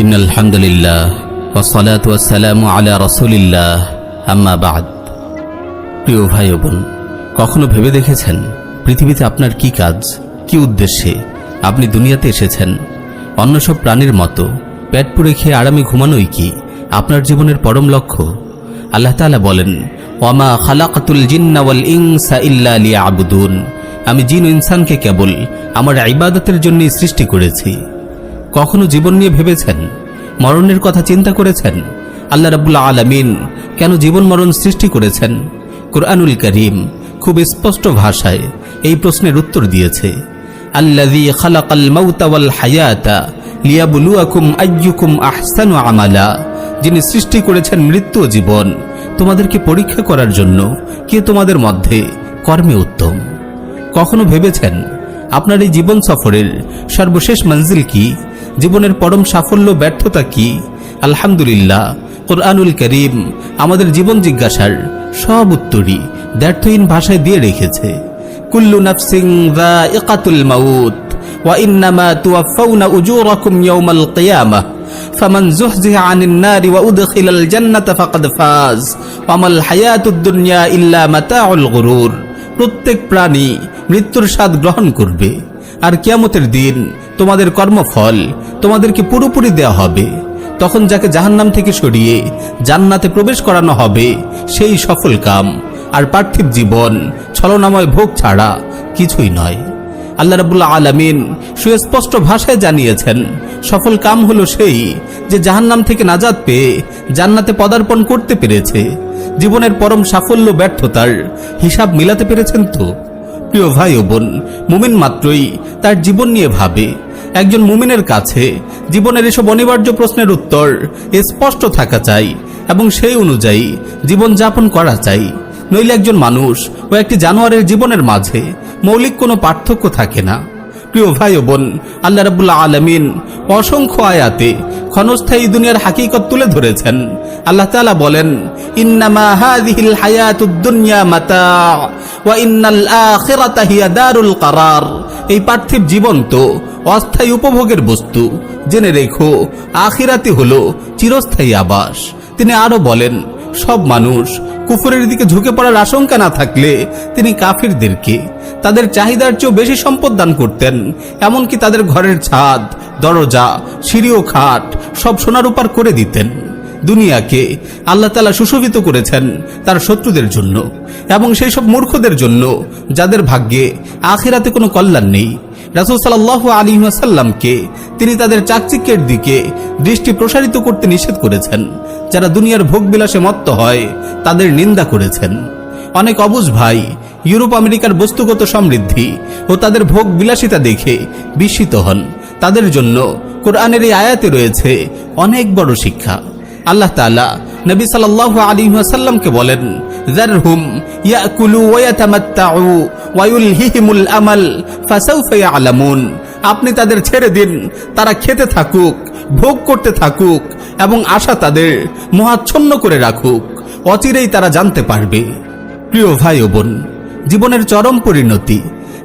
ইন্নাল হামদুলিল্লাহ ওয়াসসালাতু ওয়াসসালামু আলা রাসূলিল্লাহ আম্মা বা'দ। প্রিয় ভাই ও বোন, কখনো ভেবে দেখেছেন পৃথিবীতে আপনার কি কাজ, কি উদ্দেশ্যে আপনি দুনিয়াতে এসেছেন? অন্য সব প্রাণীর মতো পেট পুড়ে খেয়ে আরামে ঘুমানোই কি আপনার জীবনের পরম লক্ষ্য? আল্লাহ তাআলা বলেন, ওয়ামা খালাকাতুল জিন্না ওয়াল ইনসা ইল্লা লিয়াবুদুন। আমি জিন ও ইনসানকে কেবল আমার ইবাদতের জন্যই সৃষ্টি করেছি। কখনো জীবন নিয়ে ভেবেছেন? মরণের কথা চিন্তা করেছেন? আল্লাহ রাব্বুল আলামিন কেন জীবন মরণ সৃষ্টি করেছেন? কুরআনুল কারীম খুব স্পষ্ট ভাষায় এই প্রশ্নের উত্তর দিয়েছে। আল্লাযী খালাকাল মাউতা ওয়াল হায়াতা লিয়াবলুয়াকুম আইয়ুকুম আহসানু আমালা। যিনি সৃষ্টি করেছেন মৃত্যু ও জীবন তোমাদেরকে পরীক্ষা করার জন্য কে তোমাদের মধ্যে কর্মে উত্তম। কখনো ভেবেছেন আপনার এই জীবন সফরের সর্বশেষ মঞ্জিল কি? জীবনের পরম সাফল্য ব্যর্থতা কি? আলহামদুলিল্লাহ, কুরআনুল কারীম আমাদের জীবন জিজ্ঞাসার সব উত্তরই দ্ব্যর্থহীন ভাষায় দিয়ে রেখেছে। কুল্লু নাফসিন যায়িকাতুল মাউত ওয়া ইন্নামা তুওয়াফাউনা উজুরাকুম ইয়াওমাল কিয়ামাহ ফামান যুহজিহা আনিন নারি ওয়া উদখিলাল জান্নাতা ফাকাদ ফাজ ওয়া মাল হায়াতুদ দুনিয়া ইল্লা মাতাউল গুরুর। প্রত্যেক প্রাণী মৃত্যুর স্বাদ গ্রহণ করবে, আর কিয়ামতের দিন তোমাদের কর্মফল তোমাদেরকে পুরোপুরি দেয়া হবে। তখন যাকে জাহান্নাম থেকে সরিয়ে জান্নাতে প্রবেশ করানো হবে সেই সফল কাম, আর পার্থিব জীবন ছলনাময় ভোগ ছাড়া কিছুই নয়। আল্লাহ রাব্বুল আলামিন সুস্পষ্ট ভাষায় জানিয়েছেন, সফল কাম হলো সেই যে জাহান্নাম থেকে নাজাত পেয়ে জান্নাতে পদার্পণ করতে পেরেছে। জীবনের পরম সাফল্য ব্যর্থতার হিসাব মিলাতে পেরেছেন তো? প্রিয় ভাই ও বোন, মুমিন মাত্রই তার জীবন নিয়ে ভাবে। একজন মুমিনের কাছে জীবনের এসব অনিবার্য প্রশ্নের উত্তর স্পষ্ট থাকা চাই এবং সেই অনুযায়ী জীবন যাপন করা চাই। নইলে একজন মানুষ ও একটি জানোয়ারের জীবনের মাঝে মৌলিক কোনো পার্থক্য থাকে না। প্রিয় ভাই ও বোন, আল্লাহ রাব্বুল আলামিন অসংখ্য আয়াতে ক্ষণস্থায়ী দুনিয়ার হাকিকত তুলে ধরেছেন। আল্লাহ তাআলা বলেন, ইন্নামা হাযিহিল হায়াতুদ দুনিয়া মাতা' ওয়া ইন্নাল আখিরাতা হিয়া দারুল কারার। এই পার্থিব জীবন তো অস্থায়ী উপভোগের বস্তু, জেনে রেখো আখিরাতে হলো চিরস্থায়ী আবাস। তিনি আরো বলেন, সব মানুষ কুফরের দিকে ঝুঁকে পড়ার আশঙ্কা না থাকলে তিনি কাফিরদেরকে তাদের চাহিদার চেয়েও বেশি সম্পদ দান করতেন। এমনকি তাদের ঘরের ছাদ, দরজা, সিঁড়ি ও খাট সব সোনার উপর করে দিতেন। দুনিয়াকে আল্লাহ তাআলা সুশোভিত করেছেন তার শত্রুদের জন্য এবং সেই সব মূর্খদের জন্য যাদের ভাগ্যে আখিরাতে কোনো কল্যাণ নেই। রাসূল সাল্লাল্লাহু আলাইহি ওয়াসাল্লামকে তিনি তাদের চাকচিক্যের দিকে দৃষ্টি প্রসারিত করতে নিষেধ করেছেন। যারা দুনিয়ার ভোগবিলাসে মত্ত হয় তাদের নিন্দা করেছেন। অনেক অবুঝ ভাই ইউরোপ আমেরিকার বস্তুগত সমৃদ্ধি ও তাদের ভোগ বিলাসিতা দেখে বিস্মিত হন। তাদের জন্য কোরআনের এই আয়াতে রয়েছে অনেক বড় শিক্ষা। আল্লাহ তাআলা নবী সাল্লাল্লাহু আলাইহি ওয়াসাল্লামকে বলেন, যারহুম ইয়াকুলু ওয়া ইয়াতামাত্তাউ ওয়া ইউলহিহিমুল আমাল ফাসাউফা ইয়ালামুন। আপনি তাদের ছেড়ে দিন, তারা খেতে থাকুক, ভোগ করতে থাকুক এবং আশা তাদের মোহাচ্ছন্ন করে রাখুক, অচিরেই তারা জানতে পারবে। প্রিয় ভাই ও বোন, জীবনের চরম পরিণতি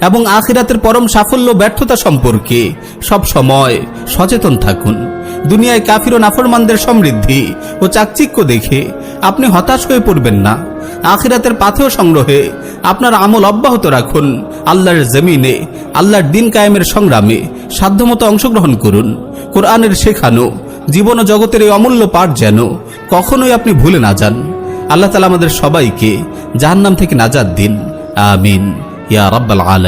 এবং আখিরাতের পরম সাফল্য ব্যর্থতা সম্পর্কে সব সময় সচেতন থাকুন। দুনিয়ায় কাফির ও নাফরমানদের সমৃদ্ধি ও চাকচিক্য দেখে আপনি হতাশ হয়ে পড়বেন না। আখিরাতের পাথেয় সংগ্রহে আপনার আমল অব্যাহত রাখুন। আল্লাহর জমিনে আল্লাহর দিন কায়েমের সংগ্রামে সাধ্যমতো অংশগ্রহণ করুন। কোরআনের শেখানো জীবন ও জগতের এই অমূল্য পাঠ যেন কখনোই আপনি ভুলে না যান। আল্লাহ তাআলা আমাদের সবাইকে জাহান্নাম থেকে নাজাত দিন। আমিন ইয়া রাব্বাল আলামিন।